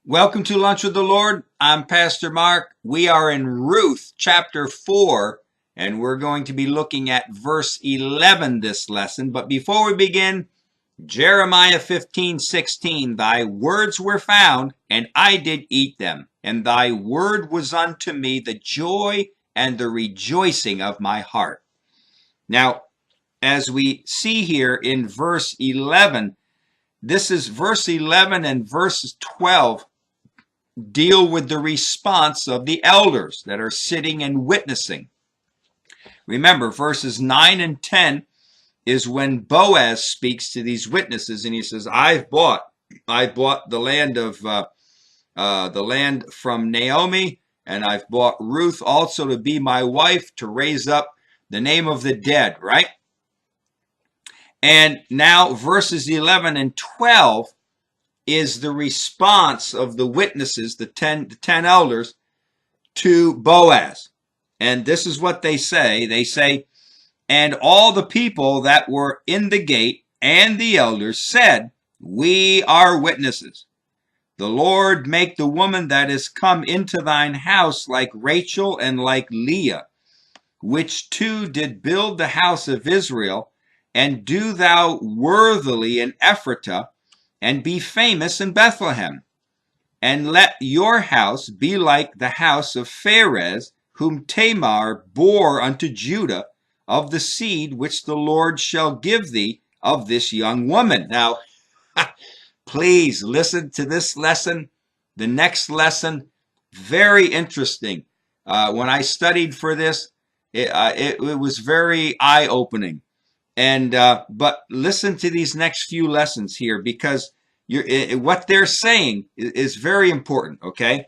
Welcome to Lunch with the Lord. I'm Pastor Mark. We are in Ruth chapter 4, and we're going to be looking at verse 11 this lesson. But before we begin, Jeremiah 15:16, thy words were found, and I did eat them, and thy word was unto me the joy and the rejoicing of my heart. Now, as we see here in verse 11, this is verse 11 and verse 12 deal with the response of the elders that are sitting and witnessing. Remember, verses 9 and 10 is when Boaz speaks to these witnesses, and he says, I bought the land of the land from Naomi, and I've bought Ruth also to be my wife, to raise up the name of the dead, right? And now verses 11 and 12 is the response of the witnesses, the 10 elders, to Boaz. And this is what they say. They say, and all the people that were in the gate and the elders said, we are witnesses. The Lord make the woman that is come into thine house like Rachel and like Leah, which two did build the house of Israel, and do thou worthily in Ephratah, and be famous in Bethlehem. And let your house be like the house of Pharez, whom Tamar bore unto Judah, of the seed which the Lord shall give thee of this young woman. Now, please listen to this lesson. The next lesson, very interesting. When I studied for this, it was very eye-opening. And but listen to these next few lessons here, because what they're saying is very important, okay?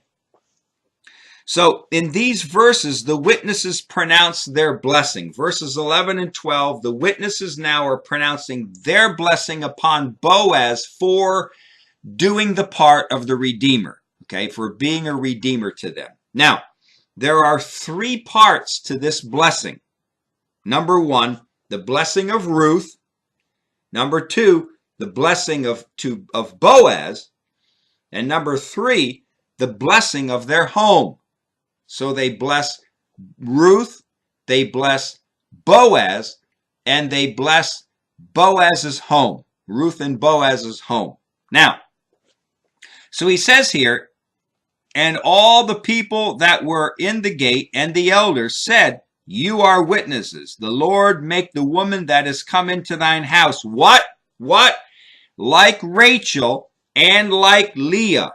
So in these verses, the witnesses pronounce their blessing. Verses 11 and 12, the witnesses now are pronouncing their blessing upon Boaz for doing the part of the Redeemer, okay, for being a Redeemer to them. Now, there are three parts to this blessing. Number one, the blessing of Ruth. Number two, the blessing of Boaz. And number three, the blessing of their home. So they bless Ruth, they bless Boaz, and they bless Boaz's home. Ruth and Boaz's home. Now, so he says here, and all the people that were in the gate and the elders said, you are witnesses. The Lord make the woman that is come into thine house. What? Like Rachel and like Leah.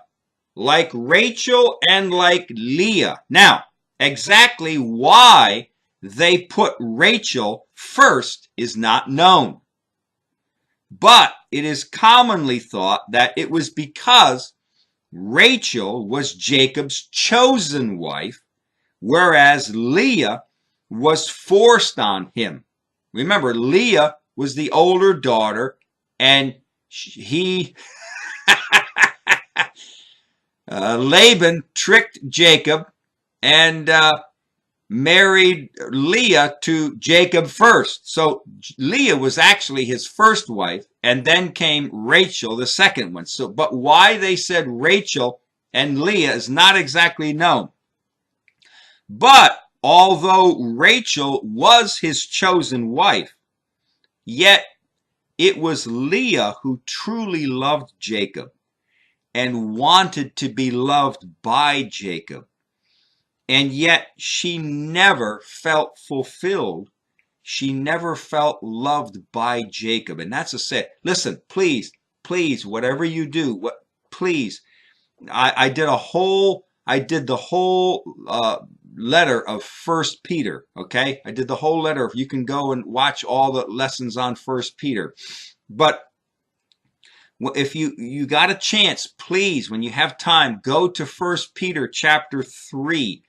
Like Rachel and like Leah. Now, exactly why they put Rachel first is not known. But it is commonly thought that it was because Rachel was Jacob's chosen wife, whereas Leah was forced on him. Remember, Leah was the older daughter, and Laban tricked Jacob and married Leah to Jacob first. So Leah was actually his first wife, and then came Rachel, the second one. So, but why they said Rachel and Leah is not exactly known. But although Rachel was his chosen wife, yet it was Leah who truly loved Jacob and wanted to be loved by Jacob. And yet she never felt fulfilled. She never felt loved by Jacob. And that's a say. Listen, please, whatever you do, please. I did the whole letter of First Peter, okay? I did the whole letter. You can go and watch all the lessons on First Peter. But if you got a chance, please, when you have time, go to First Peter chapter 3,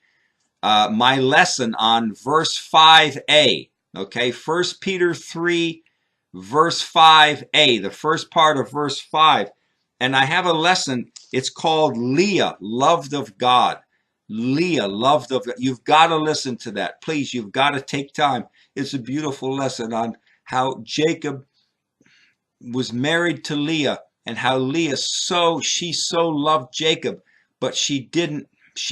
my lesson on verse 5a, okay? First Peter 3, verse 5a, the first part of verse 5. And I have a lesson, it's called Leah, loved of God. Leah, loved of God. You've got to listen to that. Please, you've got to take time. It's a beautiful lesson on how Jacob was married to Leah and how Leah she so loved Jacob, but she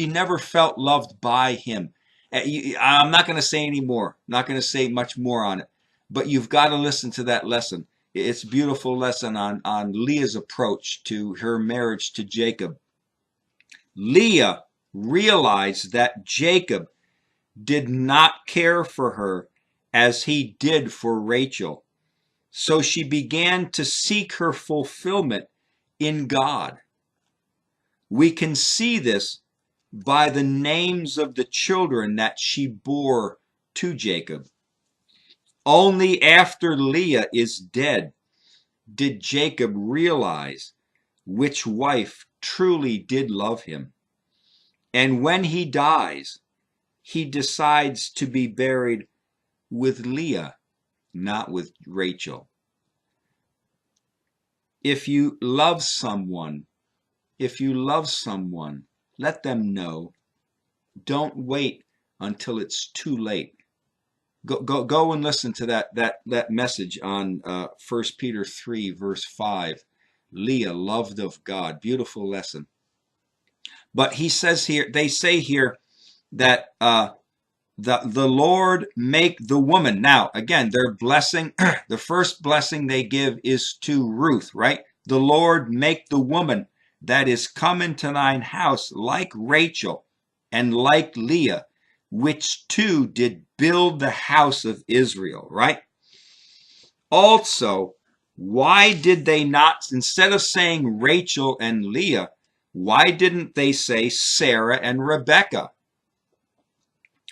never felt loved by him. I'm not going to say any more. I'm not going to say much more on it, but you've got to listen to that lesson. It's a beautiful lesson on Leah's approach to her marriage to Jacob. Leah realized that Jacob did not care for her as he did for Rachel. So she began to seek her fulfillment in God. We can see this by the names of the children that she bore to Jacob. Only after Leah is dead did Jacob realize which wife truly did love him. And when he dies, he decides to be buried with Leah, not with Rachel. If you love someone, let them know. Don't wait until it's too late. Go and listen to that message on 1 Peter 3, verse 5. Leah, loved of God. Beautiful lesson. But he says here, they say here that the Lord make the woman. Now, again, their blessing, the first blessing they give is to Ruth, right? The Lord make the woman that is come into thine house like Rachel and like Leah, which two did build the house of Israel, right? Also, why did they not, instead of saying Rachel and Leah, why didn't they say Sarah and Rebekah?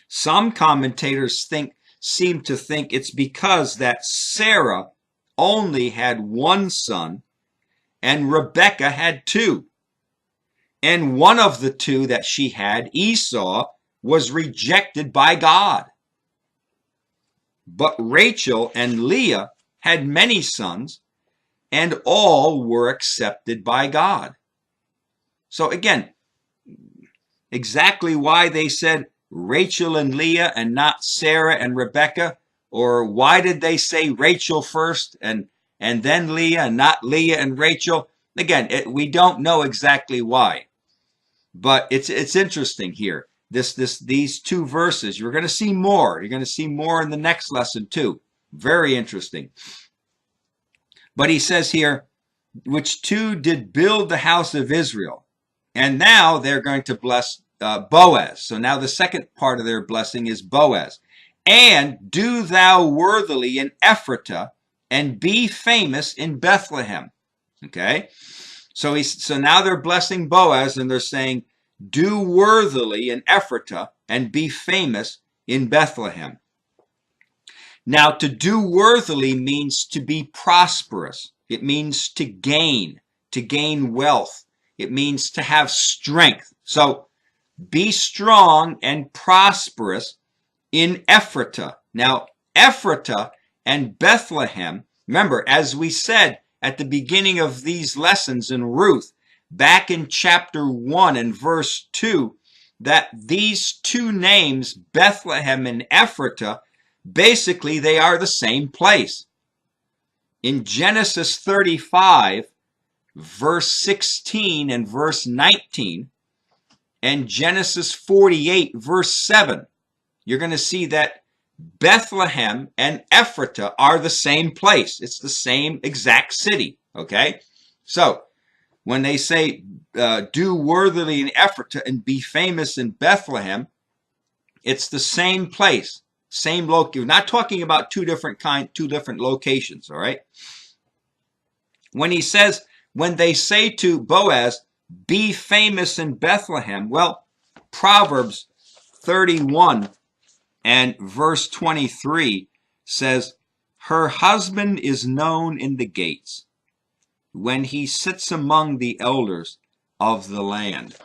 Some commentators seem to think it's because that Sarah only had one son and Rebekah had two. And one of the two that she had, Esau, was rejected by God. But Rachel and Leah had many sons, and all were accepted by God. So again, exactly why they said Rachel and Leah and not Sarah and Rebekah, or why did they say Rachel first and then Leah and not Leah and Rachel? Again, we don't know exactly why, but it's interesting here. These two verses, you're going to see more. You're going to see more in the next lesson too. Very interesting. But he says here, which two did build the house of Israel, and now they're going to bless Boaz. So now the second part of their blessing is Boaz. And do thou worthily in Ephratah, and be famous in Bethlehem. Okay, so now they're blessing Boaz, and they're saying, do worthily in Ephratah, and be famous in Bethlehem. Now, to do worthily means to be prosperous. It means to gain wealth. It means to have strength. So be strong and prosperous in Ephratah. Now, Ephratah and Bethlehem, remember, as we said at the beginning of these lessons in Ruth, back in chapter 1 and verse 2, that these two names, Bethlehem and Ephratah, basically they are the same place. In Genesis 35, verse 16 and verse 19, and Genesis 48, verse 7, you're going to see that Bethlehem and Ephratah are the same place. It's the same exact city, okay? So, when they say, do worthily in Ephratah and be famous in Bethlehem, it's the same place, same location. We're not talking about two different locations, all right? When he says, when they say to Boaz, be famous in Bethlehem, well, Proverbs 31 and verse 23 says, her husband is known in the gates when he sits among the elders of the land.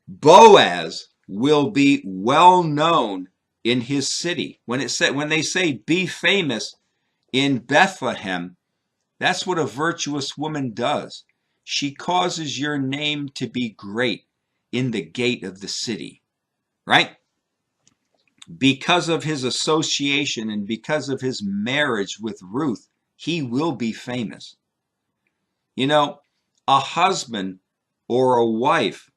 Boaz will be well known in his city. When they say be famous in Bethlehem, that's what a virtuous woman does. She causes your name to be great in the gate of the city, right? Because of his association and because of his marriage with Ruth, he will be famous. You know, a husband or a wife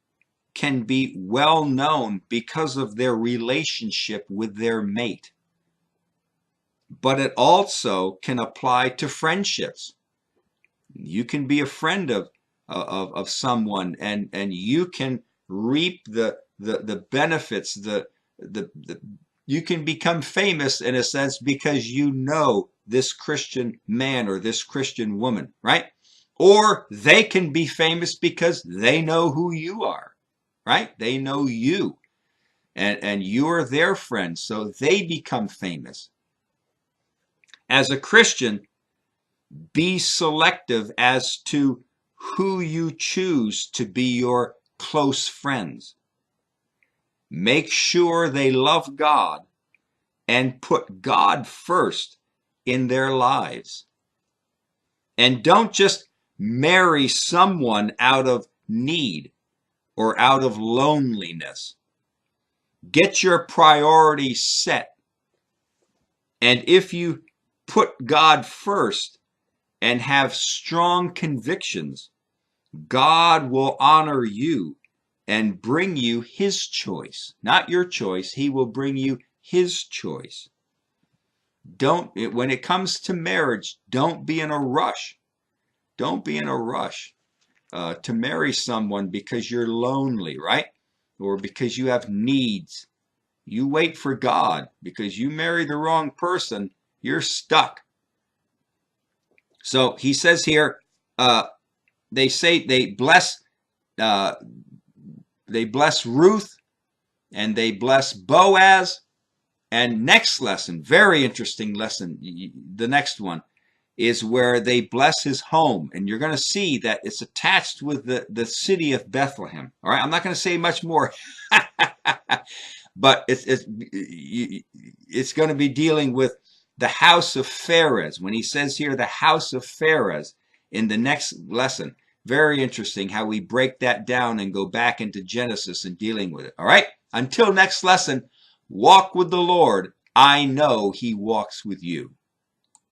can be well known because of their relationship with their mate. But it also can apply to friendships. You can be a friend of someone, and you can reap the benefits, the you can become famous in a sense because you know this Christian man or this Christian woman, right? Or they can be famous because they know who you are, right? They know you, and you're their friend, so they become famous. As a Christian, be selective as to who you choose to be your close friends. Make sure they love God and put God first in their lives. And don't just marry someone out of need or out of loneliness. Get your priorities set. And if you put God first and have strong convictions, God will honor you and bring you his choice, not your choice. He will bring you his choice. When it comes to marriage, don't be in a rush. Don't be in a rush to marry someone because you're lonely, right? Or because you have needs. You wait for God, because you marry the wrong person, you're stuck. So he says here, they say uh, they bless Ruth and they bless Boaz. And next lesson, very interesting lesson, the next one is where they bless his home. And you're going to see that it's attached with the city of Bethlehem. All right, I'm not going to say much more, but it's going to be dealing with the house of Pharez. When he says here, the house of Pharez in the next lesson, very interesting how we break that down and go back into Genesis and dealing with it. All right, until next lesson, walk with the Lord. I know he walks with you.